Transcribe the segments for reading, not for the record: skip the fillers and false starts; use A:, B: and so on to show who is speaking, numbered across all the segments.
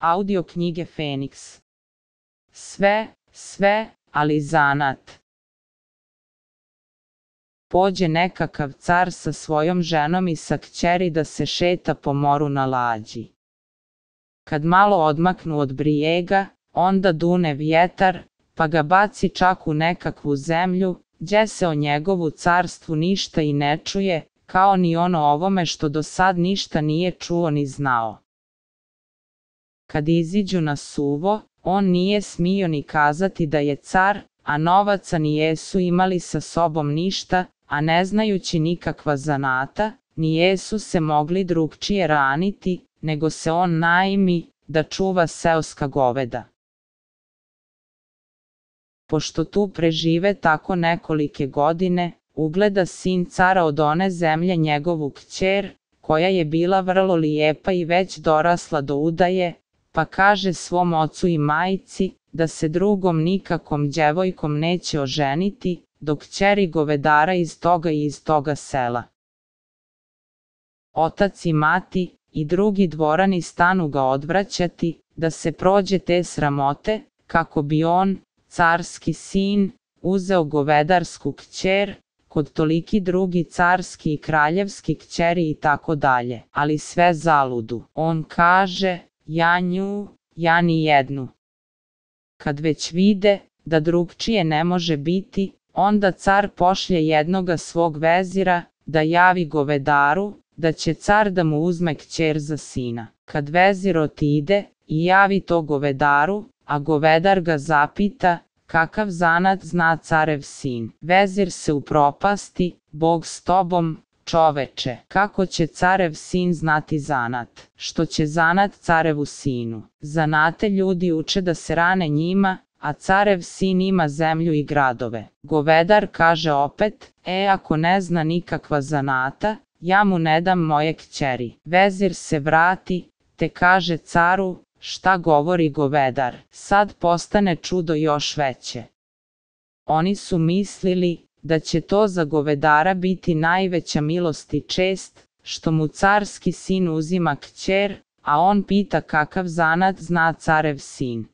A: Audio knjige Feniks. Sve, ali zanat. Pođe nekakav car sa svojom ženom i sa kćeri da se šeta po moru na lađi. Kad malo odmaknu od brijega, onda dune vjetar, pa ga baci čak u nekakvu zemlju, gdje se o njegovu carstvu ništa i ne čuje, kao ni ono ovome što do sad ništa nije čuo ni znao. Kad iziđu na suvo, on nije smio ni kazati da je car, a novaca nijesu imali sa sobom ništa, a ne znajući nikakva zanata, nijesu se mogli drugčije raniti, nego se on najmi da čuva seoska goveda. Pošto tu prežive tako nekolike godine, ugleda sin cara od one zemlje njegovu kćer, koja je bila vrlo lijepa i već dorasla do udaje, pa kaže svom ocu i majci da se drugom nikakom djevojkom neće oženiti, dok kćeri govedara iz toga sela. Otac i mati i drugi dvorani stanu ga odvraćati, da se prođe te sramote, kako bi on, carski sin, uzeo govedarsku kćer, kod toliki drugi carski i kraljevski kćeri i tako dalje, ali sve zaludu. On kaže, ja ni jednu. Kad već vide da drugčije ne može biti, onda car pošlje jednoga svog vezira da javi govedaru da će car da mu uzme kćer za sina. Kad vezir otide i javi to govedaru, a govedar ga zapita kakav zanat zna carev sin. Vezir se upropasti, Bog s tobom, čoveče, kako će carev sin znati zanat? Što će zanat carevu sinu? Zanate ljudi uče da se rane njima, a carev sin ima zemlju i gradove. Govedar kaže opet, ako ne zna nikakva zanata, ja mu ne dam moje kćeri. Vezir se vrati, te kaže caru, šta govori govedar? Sad postane čudo još veće. Oni su mislili da će to za govedara biti najveća milost i čest, što mu carski sin uzima kćer, a on pita kakav zanat zna carev sin.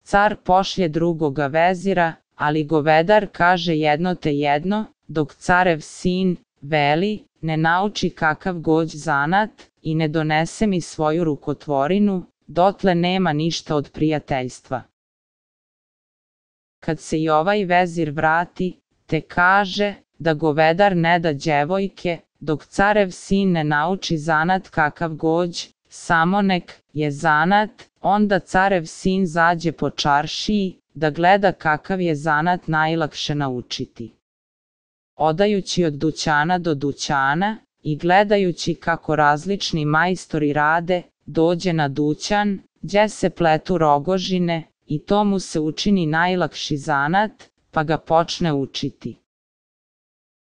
A: Car pošlje drugoga vezira, ali govedar kaže jedno te jedno, dok carev sin veli, ne nauči kakav gođ zanat i ne donese mi svoju rukotvorinu, dotle nema ništa od prijateljstva. Kad se i ovaj vezir vrati, te kaže da govedar ne da djevojke, dok carev sin ne nauči zanat kakav gođ, samo nek je zanat, onda carev sin zađe po čaršiji, da gleda kakav je zanat najlakše naučiti. Odajući od dućana do dućana i gledajući kako različni majstori rade, dođe na dućan, gdje se pletu rogožine, i to mu se učini najlakši zanat, pa ga počne učiti.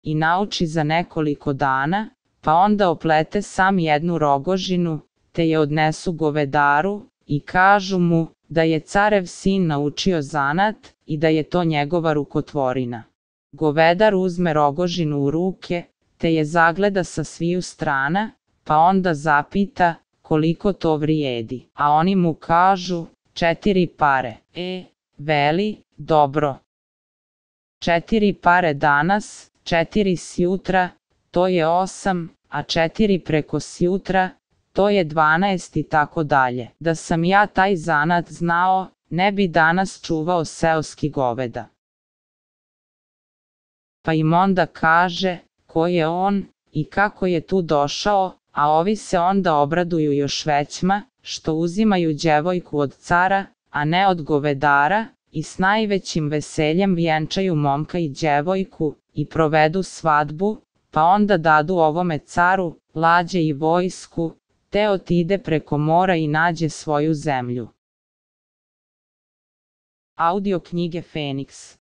A: I nauči za nekoliko dana, pa onda oplete sam jednu rogožinu, te je odnesu govedaru, i kažu mu da je carev sin naučio zanat i da je to njegova rukotvorina. Govedar uzme rogožinu u ruke, te je zagleda sa sviju strana, pa onda zapita koliko to vrijedi. A oni mu kažu, 4 pare. Veli, dobro. 4 pare danas, 4 sjutra, to je 8, a 4 preko sjutra, to je 12 i tako dalje. Da sam ja taj zanat znao, ne bi danas čuvao seoski goveda. Pa im onda kaže ko je on i kako je tu došao, a ovi se onda obraduju još većma, što uzimaju djevojku od cara, a ne od govedara, i s najvećim veseljem vjenčaju momka i djevojku i provedu svadbu, pa onda dadu ovome caru lađe i vojsku, te otide preko mora i nađe svoju zemlju. Audio knjige Feniks.